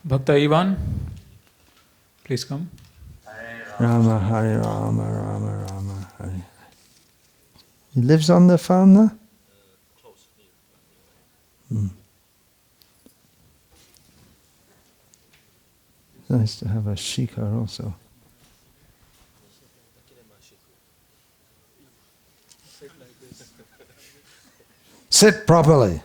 Bhakta Ivan, please come. Rama, Hare Rama, Rama Rama, Hare. He lives on the farm there? Close. Nice to have a shikha also. Sit properly.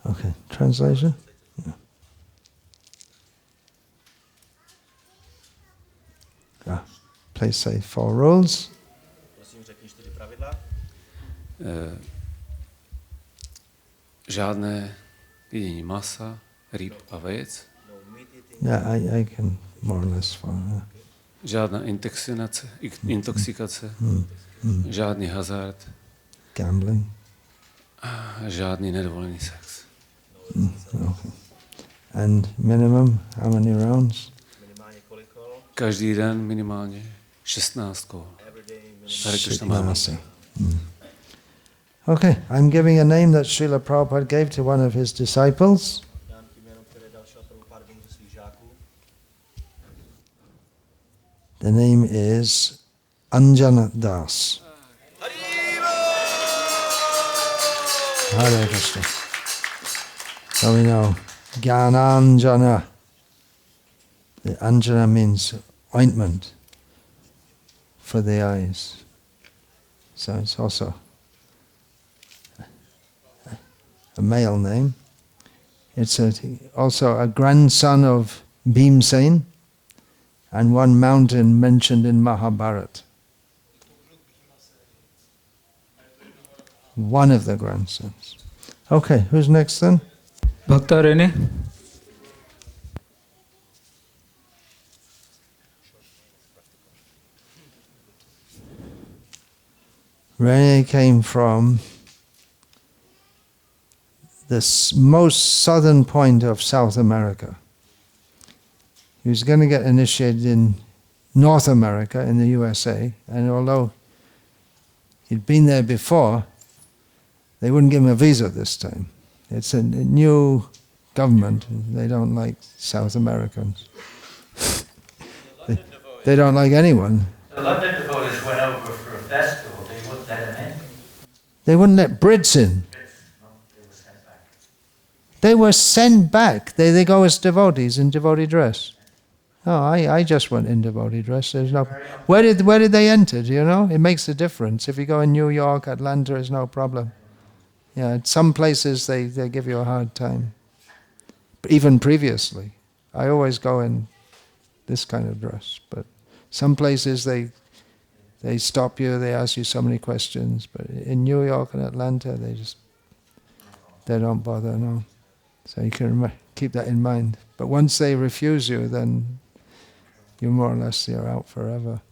Okay, translation? Yeah. Please say 4 rules. Žádné jedení masa, ryb a vajec. Yeah, I can more or less follow. Žádná intoxikace, žádný hazard, Gambling. a žádný nedovolený sex. Okay. And minimum, how many rounds? Každý den minimálně 16 kol. Hare Krishna Mahamantry. Okay, I'm giving a name that Srila Prabhupada gave to one of his disciples. The name is Anjana Das. Hare Krishna. So we know Gyananjana. The Anjana means ointment for the eyes. So it's also a male name. It's also a grandson of Bhimsen and one mountain mentioned in Mahabharata. One of the grandsons. Okay, who's next then? Bhakta Rene. Rene came from the most southern point of South America. He was going to get initiated in North America, in the USA, and although he'd been there before, they wouldn't give him a visa this time. It's a new government. They don't like South Americans. They don't like anyone. The London devotees went over for a festival. They wouldn't let him in. They wouldn't let Brits in. No, they were sent back. They were sent back. They go as devotees in devotee dress. Oh, I just went in devotee dress. There's no. Where did they enter? Do you know? It makes a difference. If you go in New York, Atlanta, it's no problem. Yeah, some places they give you a hard time. But even previously, I always go in this kind of dress. But some places they stop you. They ask you so many questions. But in New York and Atlanta, they don't bother. No. So you can keep that in mind. But once they refuse you, then you more or less you're out forever.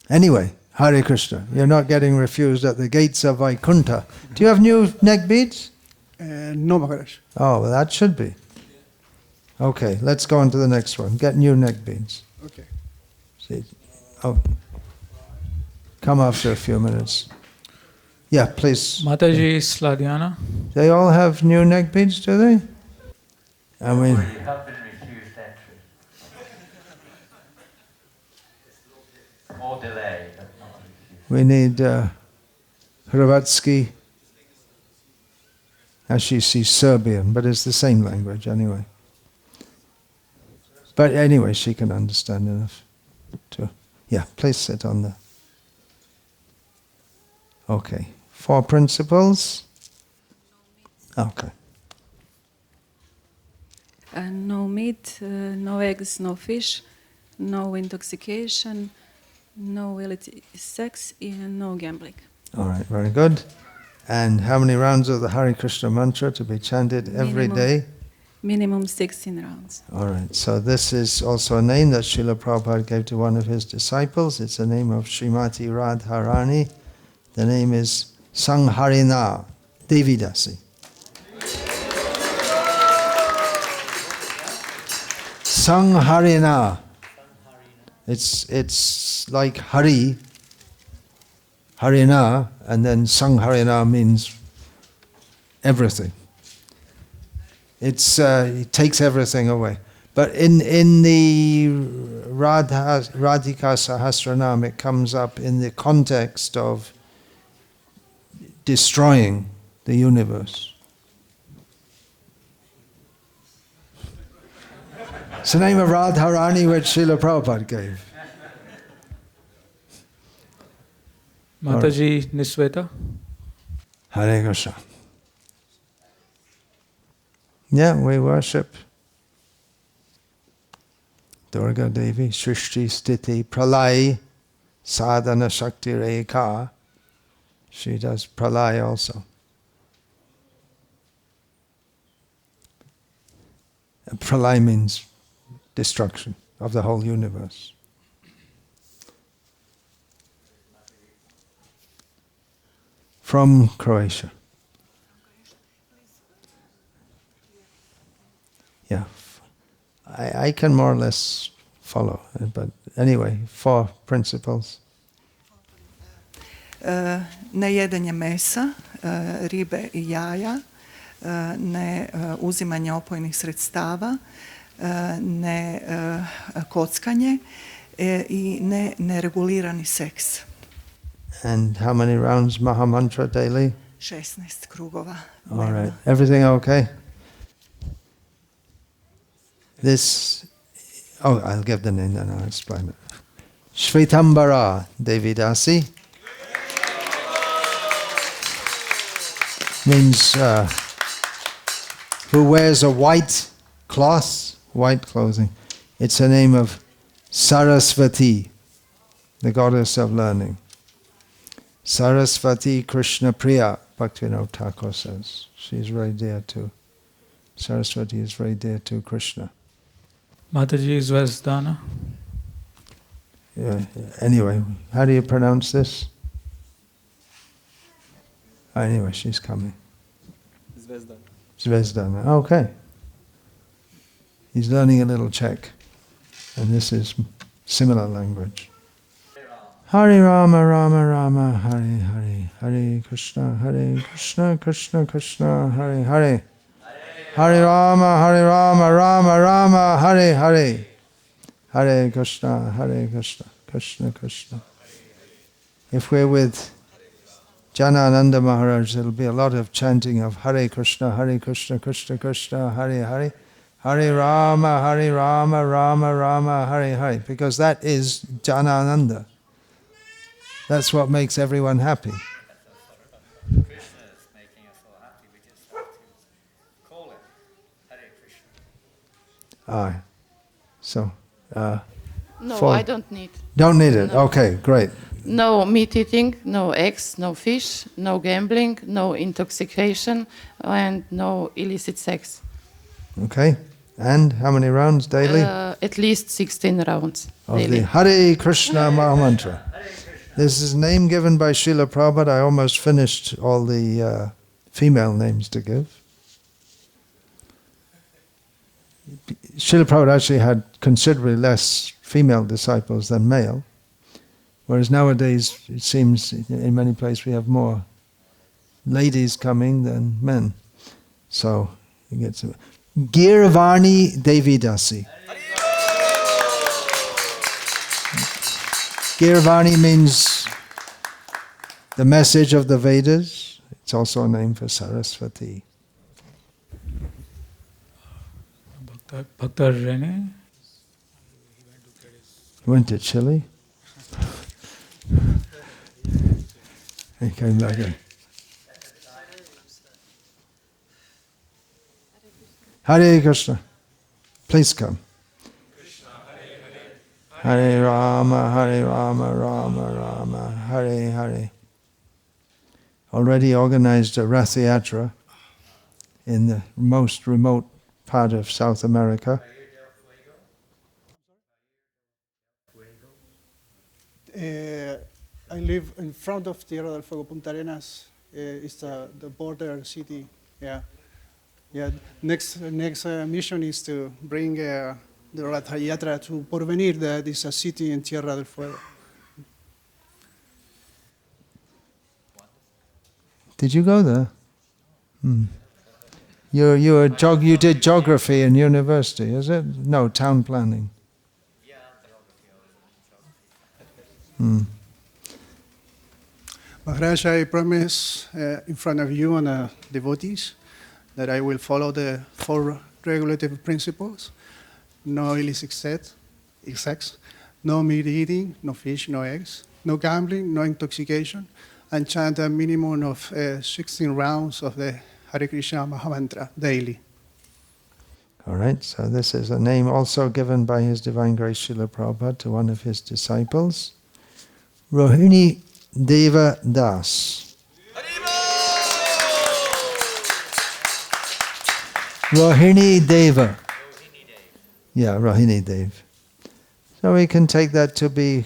Anyway, Hare Krishna. You're not getting refused at the gates of Vaikuntha. Do you have new neck beads? No, Maharaj. Oh, well, that should be. Okay, let's go on to the next one. Get new neck beads. Okay. See. Oh. Come after a few minutes. Yeah, please. Mataji Sladiana. They all have new neck beads, do they? I mean, You have been refused entry. More delay, but not refused. we need Hrvatsky. Actually, she's Serbian, but it's the same language anyway. But anyway, she can understand enough to... Yeah, please sit on the... Okay. 4 principles. Okay. No meat, no eggs, no fish, no intoxication, no illicit sex, and no gambling. All right, very good. And how many rounds of the Hare Krishna mantra to be chanted every day? Minimum 16 rounds. All right, so this is also a name that Srila Prabhupada gave to one of his disciples. It's the name of Srimati Radharani. The name is Sangharina Devidasi. Sangharina. It's like Hari, Harina, and then Sang Harina means everything. It takes everything away. But in the Radhika Sahasranam, it comes up in the context of destroying the universe. It's the name of Radharani which Srila Prabhupada gave. Mataji Nisweta. Hare Krishna. Yeah, we worship Durga Devi, Srishti, Sthiti, Pralay, Sadhana Shakti Rekha. She does Pralay also. And Pralay means destruction of the whole universe. From Croatia. Yeah, I can more or less follow, but anyway, 4 principles. Ne jedenje mesa, ribe i jaja, ne uzimanje opojnih sredstava, ne kockanje i ne neregulirani seks. And how many rounds Mahamantra daily? 16 krugova. All right. Everything okay? This, I'll give the name then I'll explain it. Shvetambara Devidasi means who wears a white cloth, white clothing. It's a name of Sarasvati, the goddess of learning. Sarasvati Krishna Priya, Bhaktivinoda Thakur says. She's very dear to, Sarasvati is very dear to Krishna. Mataji is Vesdana. Yeah, anyway, how do you pronounce this? Anyway, she's coming. Zvezdana. Okay. He's learning a little Czech. And this is similar language. Hare Rama, Rama Rama, Hare Hare, Hare Krishna, Krishna Krishna, Hare Hare. Hare Rama, Rama Rama, Hare Hare. Hare Krishna, Krishna Krishna. If we're with Janananda Maharaj, there'll be a lot of chanting of Hare Krishna, Krishna Krishna, Hare Hare. Hare Rama, Rama Rama, Hare Hare. Because that is Janananda. That's what makes everyone happy. Krishna is making us all happy. We just have to call it Hare Krishna. So, no, I don't need. Don't need it. No. Okay, great. No meat eating, no eggs, no fish, no gambling, no intoxication, and no illicit sex. Okay. And how many rounds daily? At least 16 rounds Of daily. the Hare Krishna Mahamantra. This is a name given by Srila Prabhupada. I almost finished all the female names to give. Srila Prabhupada actually had considerably less female disciples than male, whereas nowadays it seems in many places we have more ladies coming than men. So you get some. Girvani Devidasi. Girvani means the message of the Vedas. It's also a name for Saraswati. Bhakta Rene. Went to Chile. He came back in. Hare Krishna. Please come. Hare Rama, Rama Rama, Hare Hare. Already organized a Rath Yatra in the most remote part of South America. I live in front of Tierra del Fuego, Punta Arenas. It's the border city. Yeah. Next mission is to bring the Ratha Yatra to Porvenir, that is a city in Tierra del Fuego. Did you go there? You did geography in university, is it? No, town planning. Maharaj, I promise in front of you and devotees that I will follow the 4 regulative principles. No illicit sex, no meat eating, no fish, no eggs, no gambling, no intoxication, and chant a minimum of 16 rounds of the Hare Krishna Mahamantra daily. All right, so this is a name also given by His Divine Grace Srila Prabhupada to one of his disciples, Rohini Deva Das. Rohini Deva. Yeah, Rohini Dev. So we can take that to be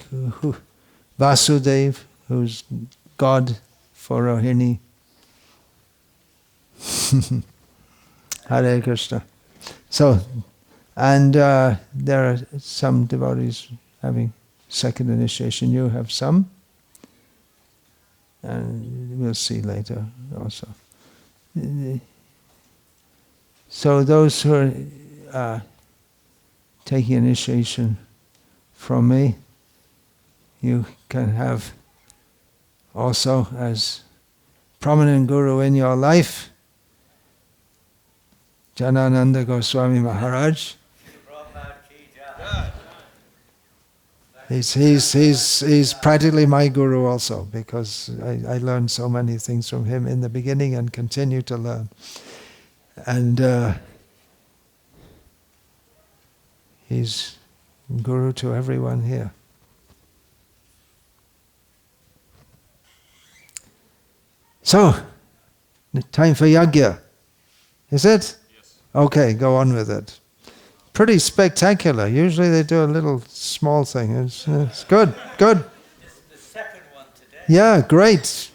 Vasudev, who's God for Rohini. Hare Krishna. So, and there are some devotees having second initiation. You have some. And we'll see later also. So those who are taking initiation from me, you can have also as prominent guru in your life, Janananda Goswami Maharaj. He's practically my guru also, because I learned so many things from him in the beginning and continue to learn. And he's guru to everyone here. So, time for Yagya. Is it? Yes. Okay, go on with it. Pretty spectacular. Usually they do a little small thing. It's good, good. This is the second one today. Yeah, great.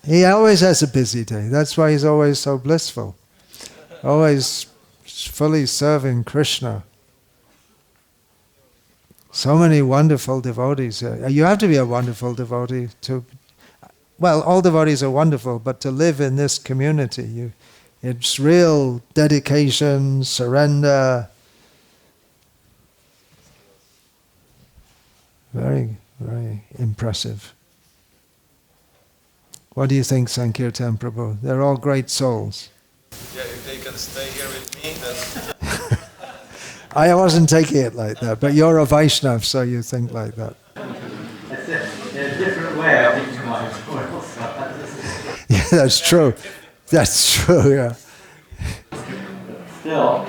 He always has a busy day. That's why he's always so blissful. Always fully serving Krishna. So many wonderful devotees. You have to be a wonderful devotee to... Well, all devotees are wonderful, but to live in this community, it's real dedication, surrender. Very, very impressive. What do you think, Sankirtan Prabhu? They're all great souls. Yeah, if they can stay here with me, then... I wasn't taking it like that, but you're a Vaishnav, so you think like that. That's it. In a different way, I think you might as well. Yeah, that's true. That's true, yeah. Still,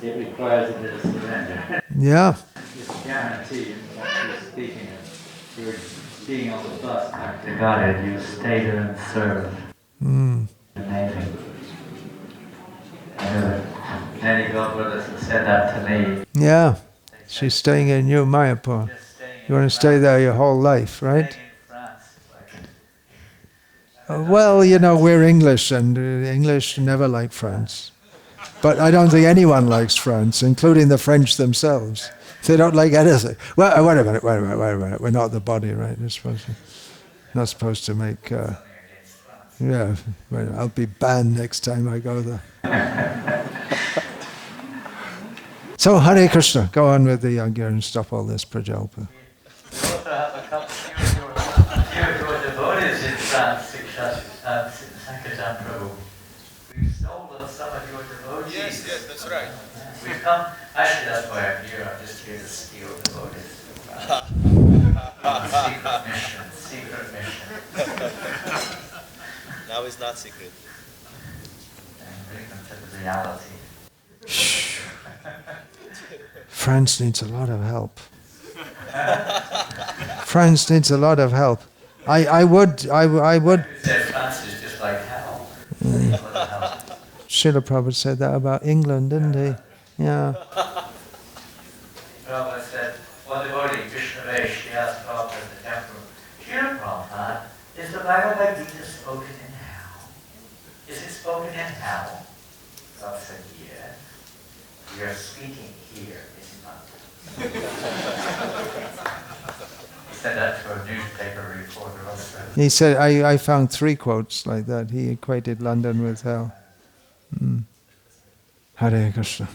it requires a bit of surrender. Yeah. It's a guarantee, actually speaking of, you're being on the bus back to Godhead, you stay there and serve. Amazing. Many godbrothers have said that to me. Yeah. She's staying in New Mayapur. You want to stay there your whole life, right? Well, you know, we're English, and English never like France. But I don't think anyone likes France, including the French themselves. They don't like anything. Well, wait a minute. We're not the body, right? We're not supposed to make... yeah, I'll be banned next time I go there. So, Hare Krishna, go on with the Yagya and stop all this prajalpa. You also have a few of your devotees in France, Sankirtan Prabhu. We've stolen some of your devotees. Yes, that's right. We've come, actually that's why I'm here, I'm just here to steal devotees. Secret mission. Now it's not secret. And bring them to the reality. France needs a lot of help. France needs a lot of help. I would. France is just like hell. Srila Prabhupada said that about England, didn't he? Yeah. Prabhupada said, one devotee, Vishnu, she asked Prabhupada in the temple, Srila Prabhupada, is the Bhagavad-gita spoken in hell? Is it spoken in hell? Prabhupada said, yes. you're speaking here in London. He said that to a newspaper reporter also. He said, I found 3 quotes like that. He equated London with hell. Hare Krishna.